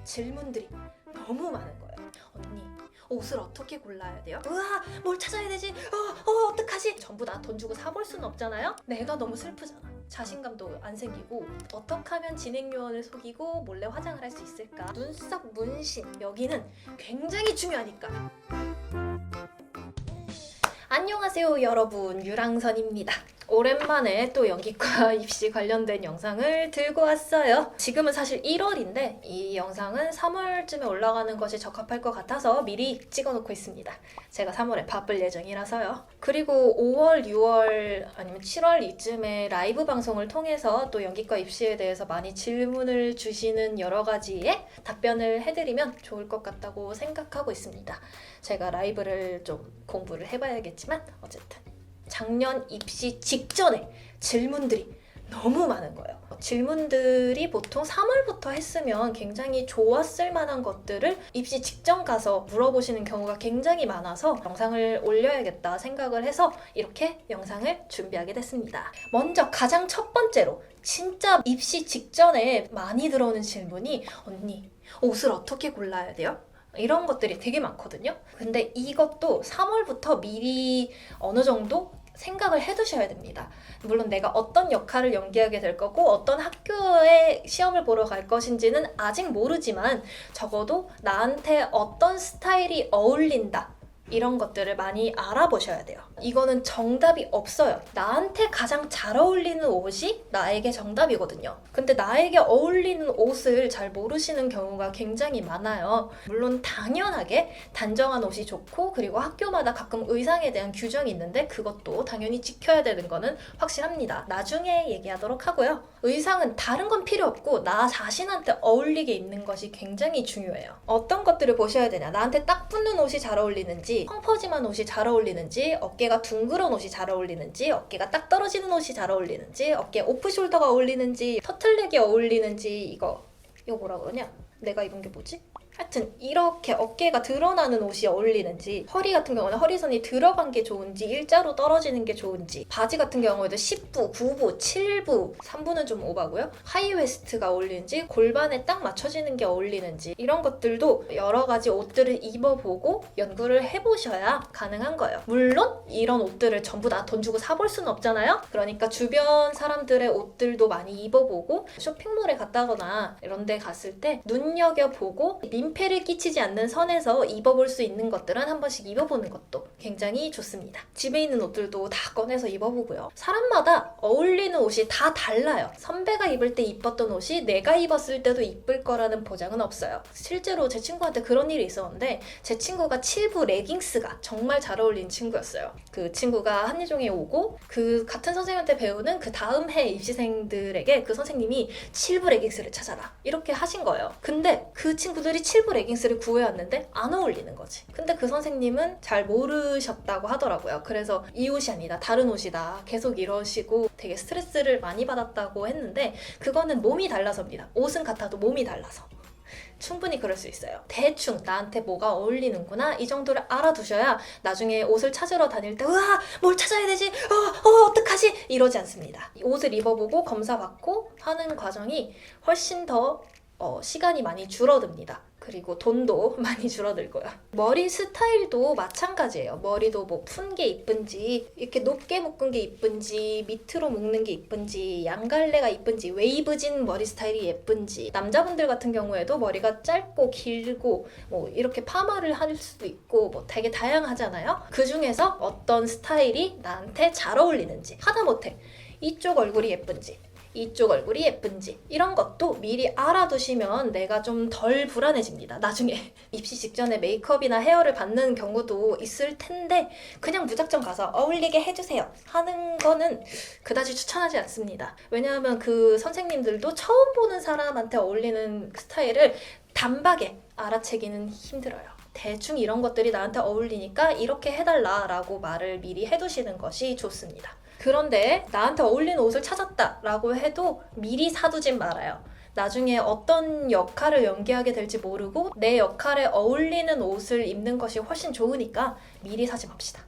질문들이 너무 많은 거예요. 언니, 옷을 어떻게 골라야 돼요? 으아, 뭘 찾아야 되지? 어떡하지? 전부 다 돈 주고 사볼 수는 없잖아요? 내가 너무 슬프잖아. 자신감도 안 생기고 어떻게 하면 진행 요원을 속이고 몰래 화장을 할 수 있을까? 눈썹 문신, 여기는 굉장히 중요하니까. 안녕하세요 여러분, 유랑선입니다. 오랜만에 또 연기과 입시 관련된 영상을 들고 왔어요. 지금은 사실 1월인데 이 영상은 3월쯤에 올라가는 것이 적합할 것 같아서 미리 찍어놓고 있습니다. 제가 3월에 바쁠 예정이라서요. 그리고 5월, 6월 아니면 7월 이쯤에 라이브 방송을 통해서 또 연기과 입시에 대해서 많이 질문을 주시는 여러 가지에 답변을 해드리면 좋을 것 같다고 생각하고 있습니다. 제가 라이브를 좀 공부를 해봐야겠지만 어쨌든 작년 입시 직전에 질문들이 너무 많은 거예요. 질문들이 보통 3월부터 했으면 굉장히 좋았을 만한 것들을 입시 직전 가서 물어보시는 경우가 굉장히 많아서 영상을 올려야겠다 생각을 해서 이렇게 영상을 준비하게 됐습니다. 먼저 가장 첫 번째로 진짜 입시 직전에 많이 들어오는 질문이 언니, 옷을 어떻게 골라야 돼요? 이런 것들이 되게 많거든요. 근데 이것도 3월부터 미리 어느 정도 생각을 해두셔야 됩니다. 물론 내가 어떤 역할을 연기하게 될 거고 어떤 학교에 시험을 보러 갈 것인지는 아직 모르지만 적어도 나한테 어떤 스타일이 어울린다, 이런 것들을 많이 알아보셔야 돼요. 이거는 정답이 없어요. 나한테 가장 잘 어울리는 옷이 나에게 정답이거든요. 근데 나에게 어울리는 옷을 잘 모르시는 경우가 굉장히 많아요. 물론 당연하게 단정한 옷이 좋고 그리고 학교마다 가끔 의상에 대한 규정이 있는데 그것도 당연히 지켜야 되는 거는 확실합니다. 나중에 얘기하도록 하고요. 의상은 다른 건 필요 없고 나 자신한테 어울리게 입는 것이 굉장히 중요해요. 어떤 것들을 보셔야 되냐? 나한테 딱 붙는 옷이 잘 어울리는지, 펑퍼짐한 옷이 잘 어울리는지, 어깨가 둥그런 옷이 잘 어울리는지, 어깨가 딱 떨어지는 옷이 잘 어울리는지, 어깨 오프숄더가 어울리는지, 터틀넥이 어울리는지, 이거 뭐라 그러냐? 내가 입은 게 뭐지? 하여튼 이렇게 어깨가 드러나는 옷이 어울리는지, 허리 같은 경우는 허리선이 들어간 게 좋은지 일자로 떨어지는 게 좋은지, 바지 같은 경우에도 10부, 9부, 7부, 3부는 좀 오바고요. 하이웨스트가 어울리는지, 골반에 딱 맞춰지는 게 어울리는지, 이런 것들도 여러 가지 옷들을 입어보고 연구를 해보셔야 가능한 거예요. 물론 이런 옷들을 전부 다 돈 주고 사볼 수는 없잖아요. 그러니까 주변 사람들의 옷들도 많이 입어보고 쇼핑몰에 갔다거나 이런 데 갔을 때 눈여겨보고 민폐를 끼치지 않는 선에서 입어볼 수 있는 것들은 한 번씩 입어보는 것도 굉장히 좋습니다. 집에 있는 옷들도 다 꺼내서 입어보고요. 사람마다 어울리는 옷이 다 달라요. 선배가 입을 때 이뻤던 옷이 내가 입었을 때도 이쁠 거라는 보장은 없어요. 실제로 제 친구한테 그런 일이 있었는데 제 친구가 7부 레깅스가 정말 잘 어울리는 친구였어요. 그 친구가 한예종에 오고 그 같은 선생님한테 배우는 그 다음 해 입시생들에게 그 선생님이 7부 레깅스를 찾아라 이렇게 하신 거예요. 근데 그 친구들이 7부 레깅스를 구해왔는데 안 어울리는 거지. 근데 그 선생님은 잘 모르셨다고 하더라고요. 그래서 이 옷이 아니다, 다른 옷이다, 계속 이러시고 되게 스트레스를 많이 받았다고 했는데 그거는 몸이 달라서입니다. 옷은 같아도 몸이 달라서. 충분히 그럴 수 있어요. 대충 나한테 뭐가 어울리는구나 이 정도를 알아두셔야 나중에 옷을 찾으러 다닐 때 으아, 뭘 찾아야 되지? 어떡하지? 이러지 않습니다. 옷을 입어보고 검사받고 하는 과정이 훨씬 더 시간이 많이 줄어듭니다. 그리고 돈도 많이 줄어들고요. 머리 스타일도 마찬가지예요. 머리도 뭐 푼 게 이쁜지, 이렇게 높게 묶은 게 이쁜지, 밑으로 묶는 게 이쁜지, 양갈래가 이쁜지, 웨이브진 머리 스타일이 예쁜지, 남자분들 같은 경우에도 머리가 짧고 길고 뭐 이렇게 파마를 할 수도 있고 뭐 되게 다양하잖아요. 그 중에서 어떤 스타일이 나한테 잘 어울리는지, 하다못해 이쪽 얼굴이 예쁜지 이쪽 얼굴이 예쁜지 이런 것도 미리 알아두시면 내가 좀 덜 불안해집니다. 나중에 입시 직전에 메이크업이나 헤어를 받는 경우도 있을 텐데 그냥 무작정 가서 어울리게 해주세요 하는 거는 그다지 추천하지 않습니다. 왜냐하면 그 선생님들도 처음 보는 사람한테 어울리는 스타일을 단박에 알아채기는 힘들어요. 대충 이런 것들이 나한테 어울리니까 이렇게 해달라 라고 말을 미리 해두시는 것이 좋습니다. 그런데 나한테 어울리는 옷을 찾았다 라고 해도 미리 사두진 말아요. 나중에 어떤 역할을 연기하게 될지 모르고 내 역할에 어울리는 옷을 입는 것이 훨씬 좋으니까 미리 사지 맙시다.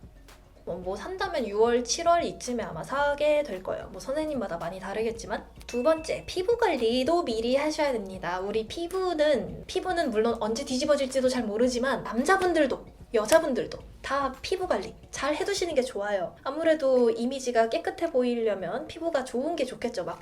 뭐 산다면 6월, 7월 이쯤에 아마 사게 될 거예요. 뭐 선생님마다 많이 다르겠지만. 두 번째, 피부 관리도 미리 하셔야 됩니다. 우리 피부는 물론 언제 뒤집어질지도 잘 모르지만 남자분들도 여자분들도 다 피부 관리 잘 해두시는 게 좋아요. 아무래도 이미지가 깨끗해 보이려면 피부가 좋은 게 좋겠죠. 막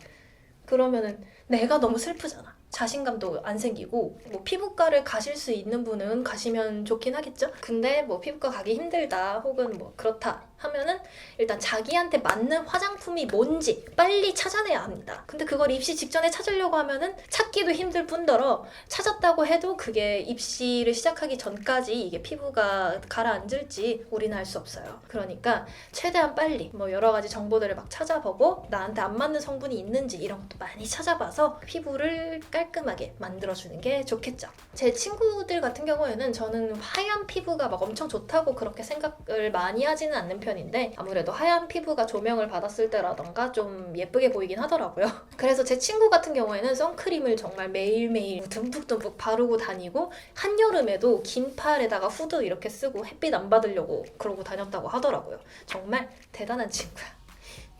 그러면은 내가 너무 슬프잖아. 자신감도 안 생기고. 뭐 피부과를 가실 수 있는 분은 가시면 좋긴 하겠죠. 근데 뭐 피부과 가기 힘들다 혹은 뭐 그렇다 하면은 일단 자기한테 맞는 화장품이 뭔지 빨리 찾아내야 합니다. 근데 그걸 입시 직전에 찾으려고 하면은 찾기도 힘들 뿐더러 찾았다고 해도 그게 입시를 시작하기 전까지 이게 피부가 가라앉을지 우리는 알 수 없어요. 그러니까 최대한 빨리 뭐 여러 가지 정보들을 막 찾아보고 나한테 안 맞는 성분이 있는지 이런 것도 많이 찾아봐서 피부를 깔끔하게 만들어주는 게 좋겠죠. 제 친구들 같은 경우에는 저는 하얀 피부가 막 엄청 좋다고 그렇게 생각을 많이 하지는 않는 편인데 아무래도 하얀 피부가 조명을 받았을 때라던가 좀 예쁘게 보이긴 하더라고요. 그래서 제 친구 같은 경우에는 선크림을 정말 매일매일 듬뿍듬뿍 바르고 다니고 한여름에도 긴 팔에다가 후드 이렇게 쓰고 햇빛 안 받으려고 그러고 다녔다고 하더라고요. 정말 대단한 친구야.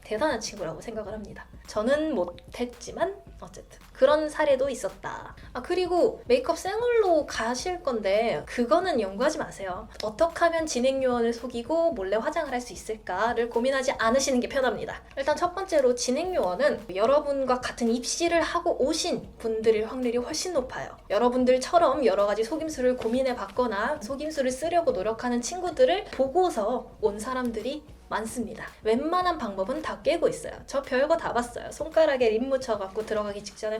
대단한 친구라고 생각을 합니다. 저는 못했지만 어쨌든 그런 사례도 있었다. 그리고 메이크업 생얼로 가실 건데 그거는 연구하지 마세요. 어떻게 하면 진행 요원을 속이고 몰래 화장을 할 수 있을까를 고민하지 않으시는 게 편합니다. 일단 첫 번째로 진행 요원은 여러분과 같은 입시를 하고 오신 분들일 확률이 훨씬 높아요. 여러분들처럼 여러 가지 속임수를 고민해 봤거나 속임수를 쓰려고 노력하는 친구들을 보고서 온 사람들이 많습니다. 웬만한 방법은 다 깨고 있어요. 저 별거 다 봤어요. 손가락에 립 묻혀갖고 들어가기 직전에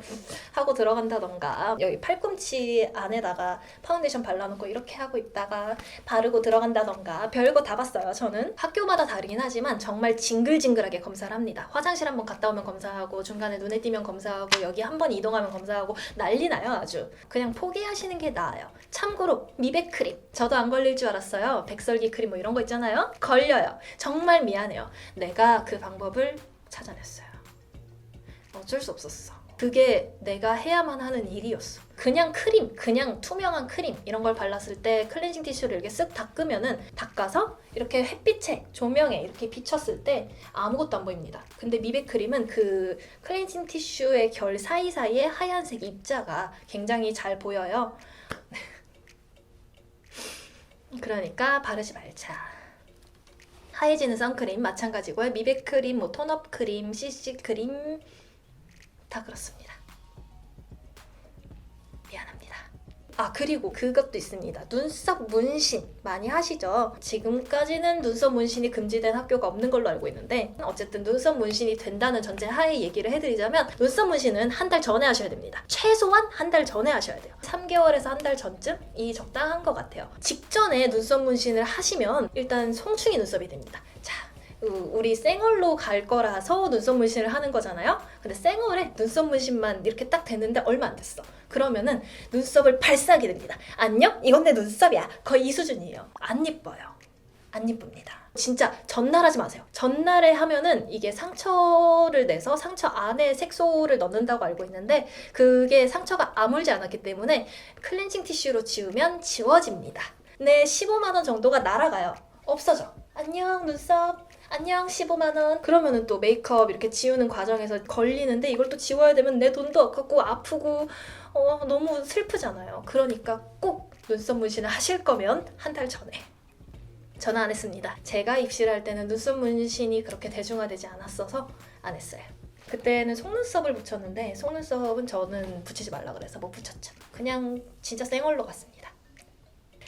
하고 들어간다던가 여기 팔꿈치 안에다가 파운데이션 발라놓고 이렇게 하고 있다가 바르고 들어간다던가 별거 다 봤어요. 저는 학교마다 다르긴 하지만 정말 징글징글하게 검사를 합니다. 화장실 한번 갔다 오면 검사하고 중간에 눈에 띄면 검사하고 여기 한번 이동하면 검사하고 난리 나요. 아주 그냥 포기하시는 게 나아요. 참고로 미백 크림 저도 안 걸릴 줄 알았어요. 백설기 크림 뭐 이런 거 있잖아요. 걸려요. 정말 미안해요. 내가 그 방법을 찾아냈어요. 어쩔 수 없었어. 그게 내가 해야만 하는 일이었어. 그냥 크림, 그냥 투명한 크림 이런 걸 발랐을 때 클렌징 티슈를 이렇게 쓱 닦으면은 닦아서 이렇게 햇빛에 조명에 이렇게 비쳤을 때 아무것도 안 보입니다. 근데 미백 크림은 그 클렌징 티슈의 결 사이사이에 하얀색 입자가 굉장히 잘 보여요. 그러니까 바르지 말자. 하얘지는 선크림 마찬가지고요. 미백 크림, 뭐 톤업 크림, CC 크림 다 그렇습니다. 미안합니다. 그리고 그것도 있습니다. 눈썹 문신 많이 하시죠? 지금까지는 눈썹 문신이 금지된 학교가 없는 걸로 알고 있는데 어쨌든 눈썹 문신이 된다는 전제 하에 얘기를 해드리자면 눈썹 문신은 한 달 전에 하셔야 됩니다. 최소한 한 달 전에 하셔야 돼요. 3개월에서 한 달 전쯤이 적당한 것 같아요. 직전에 눈썹 문신을 하시면 일단 송충이 눈썹이 됩니다. 자, 우리 생얼로 갈 거라서 눈썹 문신을 하는 거잖아요. 근데 생얼에 눈썹 문신만 이렇게 딱 됐는데 얼마 안 됐어. 그러면은 눈썹을 발사하게 됩니다. 안녕? 이건 내 눈썹이야. 거의 이 수준이에요. 안 예뻐요. 안 예쁩니다. 진짜 전날 하지 마세요. 전날에 하면은 이게 상처를 내서 상처 안에 색소를 넣는다고 알고 있는데 그게 상처가 아물지 않았기 때문에 클렌징 티슈로 지우면 지워집니다. 내 15만 원 정도가 날아가요. 없어져. 안녕 눈썹. 안녕 15만 원. 그러면은 또 메이크업 이렇게 지우는 과정에서 걸리는데 이걸 또 지워야 되면 내 돈도 아깝고 아프고 너무 슬프잖아요. 그러니까 꼭 눈썹 문신을 하실 거면 한 달 전에. 저는 안 했습니다. 제가 입시를 할 때는 눈썹 문신이 그렇게 대중화되지 않았어서 안 했어요. 그때는 속눈썹을 붙였는데 속눈썹은 저는 붙이지 말라 그래서 못 붙였죠. 그냥 진짜 생얼로 갔습니다.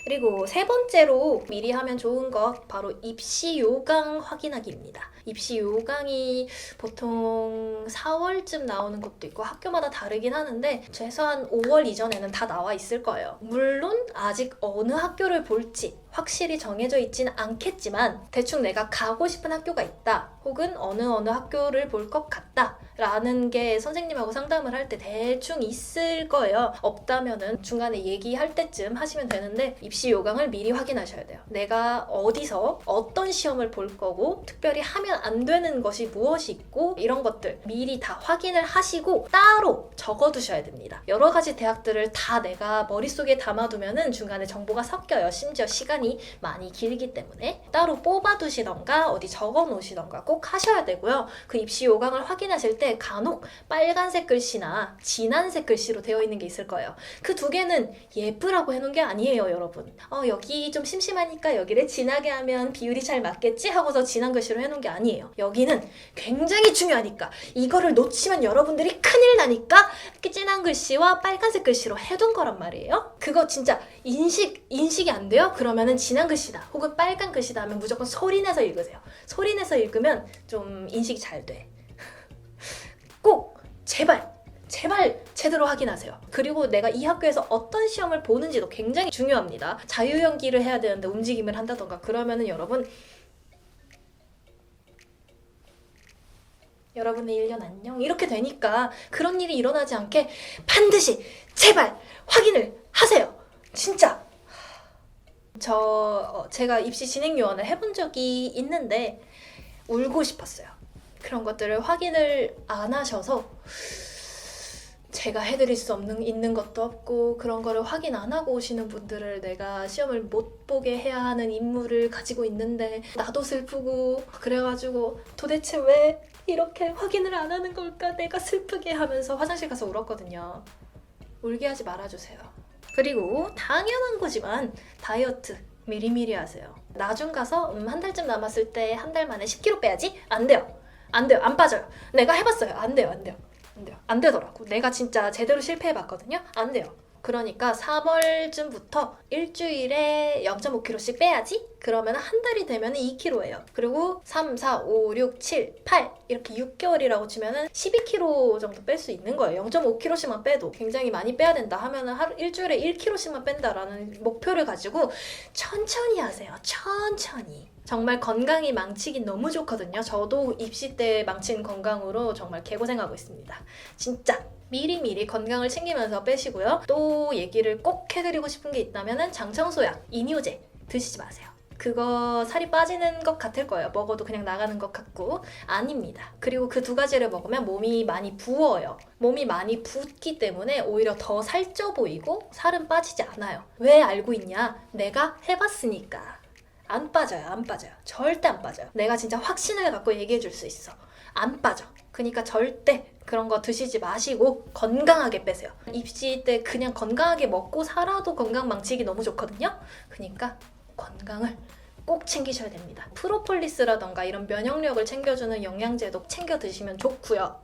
그리고 세 번째로 미리 하면 좋은 것 바로 입시 요강 확인하기입니다. 입시 요강이 보통 4월쯤 나오는 것도 있고 학교마다 다르긴 하는데 최소한 5월 이전에는 다 나와 있을 거예요. 물론 아직 어느 학교를 볼지 확실히 정해져 있지는 않겠지만 대충 내가 가고 싶은 학교가 있다 혹은 어느 학교를 볼 것 같다 라는 게 선생님하고 상담을 할 때 대충 있을 거예요. 없다면은 중간에 얘기할 때쯤 하시면 되는데 입시 요강을 미리 확인하셔야 돼요. 내가 어디서 어떤 시험을 볼 거고 특별히 하면 안 되는 것이 무엇이 있고 이런 것들 미리 다 확인을 하시고 따로 적어두셔야 됩니다. 여러 가지 대학들을 다 내가 머릿속에 담아두면은 중간에 정보가 섞여요. 심지어 시간이 시간이 많이 길기 때문에 따로 뽑아두시던가 어디 적어놓으시던가 꼭 하셔야 되고요. 그 입시 요강을 확인하실 때 간혹 빨간색 글씨나 진한색 글씨로 되어 있는 게 있을 거예요. 그 두 개는 예쁘라고 해놓은 게 아니에요, 여러분. 여기 좀 심심하니까 여기를 진하게 하면 비율이 잘 맞겠지 하고서 진한 글씨로 해놓은 게 아니에요. 여기는 굉장히 중요하니까, 이거를 놓치면 여러분들이 큰일 나니까 이렇게 진한 글씨와 빨간색 글씨로 해둔 거란 말이에요. 그거 진짜 인식이 안 돼요? 그러면은 진한 글씨다 혹은 빨간 글씨다 하면 무조건 소리 내서 읽으세요. 소리 내서 읽으면 좀 인식이 잘 돼. 꼭 제발 제대로 확인하세요. 그리고 내가 이 학교에서 어떤 시험을 보는지도 굉장히 중요합니다. 자유연기를 해야 되는데 움직임을 한다던가 그러면은 여러분의 1년 안녕 이렇게 되니까 그런 일이 일어나지 않게 반드시 제발 확인을 하세요. 진짜. 제가 입시 진행요원을 해본 적이 있는데 울고 싶었어요. 그런 것들을 확인을 안 하셔서 제가 해드릴 수 있는 것도 없고, 그런 거를 확인 안 하고 오시는 분들을 내가 시험을 못 보게 해야 하는 임무를 가지고 있는데 나도 슬프고, 그래가지고 도대체 왜 이렇게 확인을 안 하는 걸까, 내가 슬프게 하면서 화장실 가서 울었거든요. 울게 하지 말아주세요. 그리고 당연한 거지만 다이어트 미리미리 하세요. 나중 가서 한 달쯤 남았을 때 한 달 만에 10kg 빼야지? 안 돼요. 안 빠져요. 내가 해봤어요. 안 돼요. 안 되더라고. 내가 진짜 제대로 실패해봤거든요. 안 돼요. 그러니까 3월쯤부터 일주일에 0.5kg씩 빼야지? 그러면 한 달이 되면 2kg예요. 그리고 3, 4, 5, 6, 7, 8 이렇게 6개월이라고 치면은 12kg 정도 뺄 수 있는 거예요. 0.5kg씩만 빼도 굉장히 많이 빼야 된다 하면은 일주일에 1kg씩만 뺀다라는 목표를 가지고 천천히 하세요. 천천히. 정말 건강이 망치긴 너무 좋거든요. 저도 입시 때 망친 건강으로 정말 개고생하고 있습니다. 진짜 미리미리 건강을 챙기면서 빼시고요. 또 얘기를 꼭 해드리고 싶은 게 있다면 장청소약, 이뇨제 드시지 마세요. 그거 살이 빠지는 것 같을 거예요. 먹어도 그냥 나가는 것 같고. 아닙니다. 그리고 그 두 가지를 먹으면 몸이 많이 부어요. 몸이 많이 붓기 때문에 오히려 더 살쪄 보이고 살은 빠지지 않아요. 왜 알고 있냐? 내가 해봤으니까. 안 빠져요. 절대 안 빠져요. 내가 진짜 확신을 갖고 얘기해 줄 수 있어. 안 빠져. 그러니까 절대 그런 거 드시지 마시고 건강하게 빼세요. 입시 때 그냥 건강하게 먹고 살아도 건강 망치기 너무 좋거든요. 그러니까 건강을 꼭 챙기셔야 됩니다. 프로폴리스라던가 이런 면역력을 챙겨주는 영양제도 챙겨 드시면 좋고요.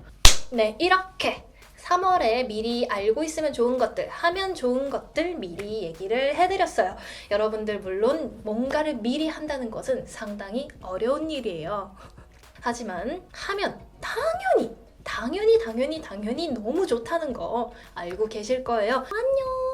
네, 이렇게 3월에 미리 알고 있으면 좋은 것들, 하면 좋은 것들 미리 얘기를 해드렸어요. 여러분들 물론 뭔가를 미리 한다는 것은 상당히 어려운 일이에요. 하지만 하면 당연히 너무 좋다는 거 알고 계실 거예요. 안녕!